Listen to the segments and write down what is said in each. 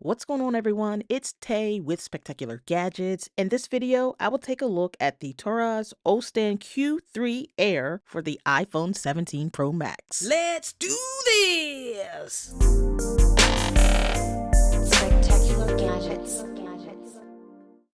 What's going on, everyone? It's Tay with Spectacular Gadgets. In this video, I will take a look at the Torras Ostand Q3 Air for the iPhone 17 Pro Max. Let's do this! Spectacular Gadgets.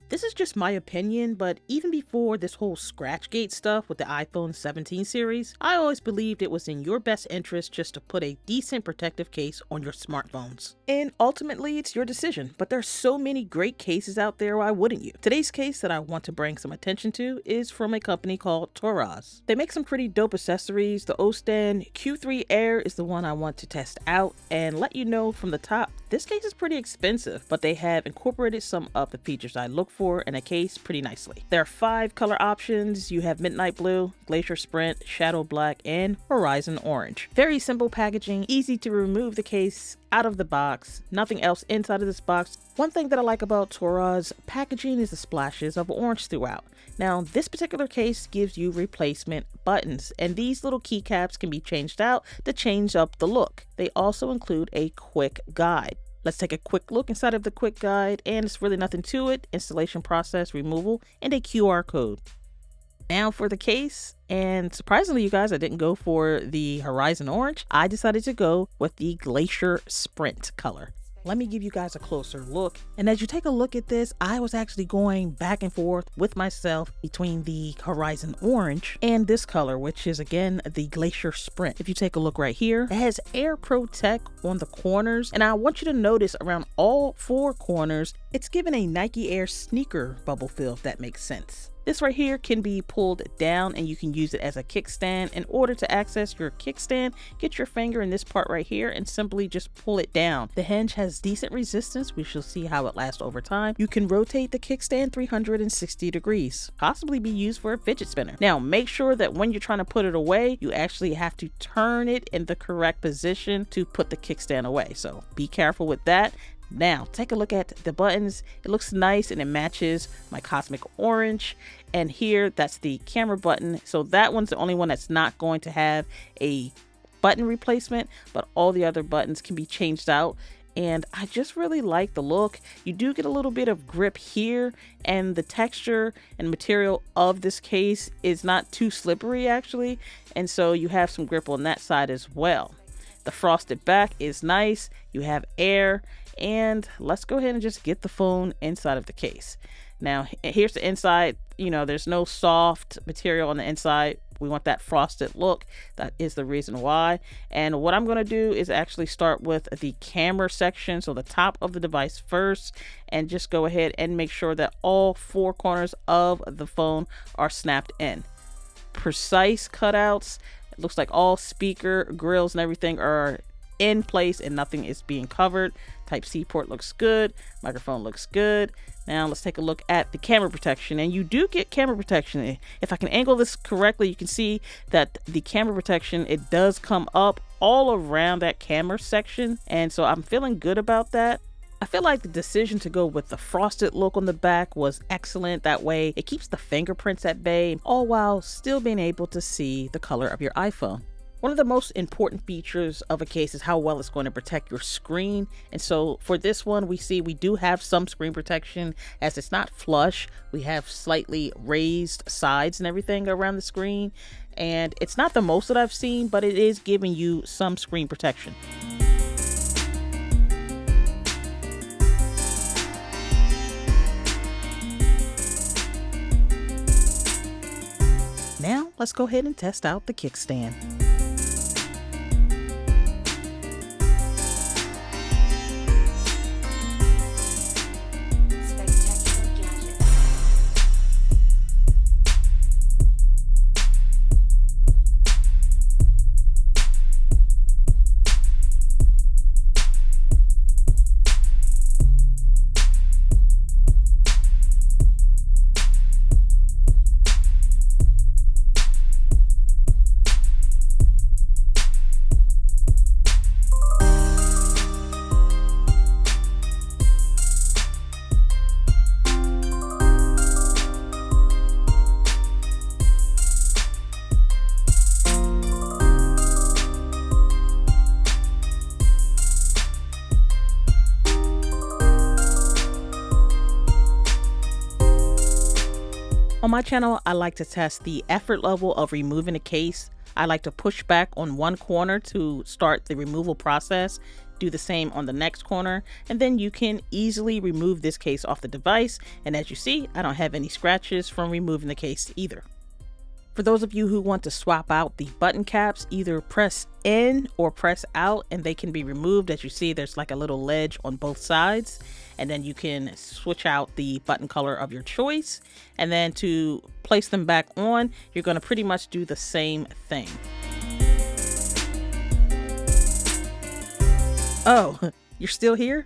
This is just my opinion, but even before this whole Scratchgate stuff with the iPhone 17 series, I always believed it was in your best interest just to put a decent protective case on your smartphones. And ultimately, it's your decision, but there's so many great cases out there, why wouldn't you? Today's case that I want to bring some attention to is from a company called Torras. They make some pretty dope accessories. The Ostand Q3 Air is the one I want to test out and let you know from the top, this case is pretty expensive, but they have incorporated some of the features I look for in a case pretty nicely. There are 5 color options. You have Midnight Blue, Glacier Sprint, Shadow Black, and Horizon Orange. Very simple packaging, easy to remove the case out of the box, nothing else inside of this box. One thing that I like about Torras packaging is the splashes of orange throughout. Now, this particular case gives you replacement buttons, and these little keycaps can be changed out to change up the look. They also include a quick guide. Let's take a quick look inside of the quick guide, and it's really nothing to it. Installation process, removal, and a QR code. Now for the case, and surprisingly, you guys, I didn't go for the Horizon Orange. I decided to go with the Glacier Sprint color. Let me give you guys a closer look. And as you take a look at this, I was actually going back and forth with myself between the Horizon Orange and this color, which is again the Glacier Sprint. If you take a look right here, it has Air Protect on the corners. And I want you to notice around all 4 corners, it's given a Nike Air sneaker bubble feel, if that makes sense. This right here can be pulled down and you can use it as a kickstand. In order to access your kickstand, get your finger in this part right here and simply just pull it down. The hinge has decent resistance. We shall see how it lasts over time. You can rotate the kickstand 360 degrees, possibly be used for a fidget spinner. Now, make sure that when you're trying to put it away, you actually have to turn it in the correct position to put the kickstand away. So be careful with that. Now, take a look at the buttons. It looks nice and it matches my cosmic orange. And here, that's the camera button. So that one's the only one that's not going to have a button replacement, but all the other buttons can be changed out. And I just really like the look. You do get a little bit of grip here, and the texture and material of this case is not too slippery actually. And so you have some grip on that side as well. The frosted back is nice. You have air. And let's go ahead and just get the phone inside of the case. Now, here's the inside. You know, there's no soft material on the inside. We want that frosted look. That is the reason why. And what I'm going to do is actually start with the camera section. So the top of the device first, and just go ahead and make sure that all 4 corners of the phone are snapped in. Precise cutouts. It looks like all speaker grills and everything are in place and nothing is being covered. Type-C port looks good. Microphone looks good. Now let's take a look at the camera protection, and you do get camera protection. If I can angle this correctly, you can see that the camera protection, it does come up all around that camera section, and so I'm feeling good about that. I feel like the decision to go with the frosted look on the back was excellent. That way it keeps the fingerprints at bay, all while still being able to see the color of your iPhone. One of the most important features of a case is how well it's going to protect your screen. And so for this one, we do have some screen protection as it's not flush. We have slightly raised sides and everything around the screen. And it's not the most that I've seen, but it is giving you some screen protection. Now, let's go ahead and test out the kickstand. On my channel, I like to test the effort level of removing the case. I like to push back on one corner to start the removal process, do the same on the next corner, and then you can easily remove this case off the device. And as you see, I don't have any scratches from removing the case either. For those of you who want to swap out the button caps, either press in or press out and they can be removed. As you see, there's like a little ledge on both sides, and then you can switch out the button color of your choice. And then to place them back on, you're going to pretty much do the same thing. Oh, you're still here?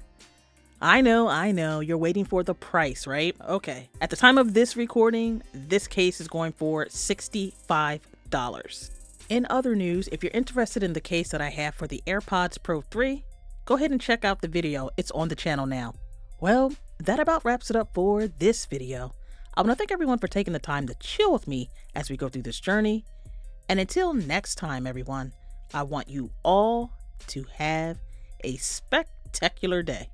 I know, you're waiting for the price, right? Okay. At the time of this recording, this case is going for $65. In other news, if you're interested in the case that I have for the AirPods Pro 3, go ahead and check out the video. It's on the channel now. Well, that about wraps it up for this video. I want to thank everyone for taking the time to chill with me as we go through this journey. And until next time, everyone, I want you all to have a spectacular day.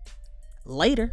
Later.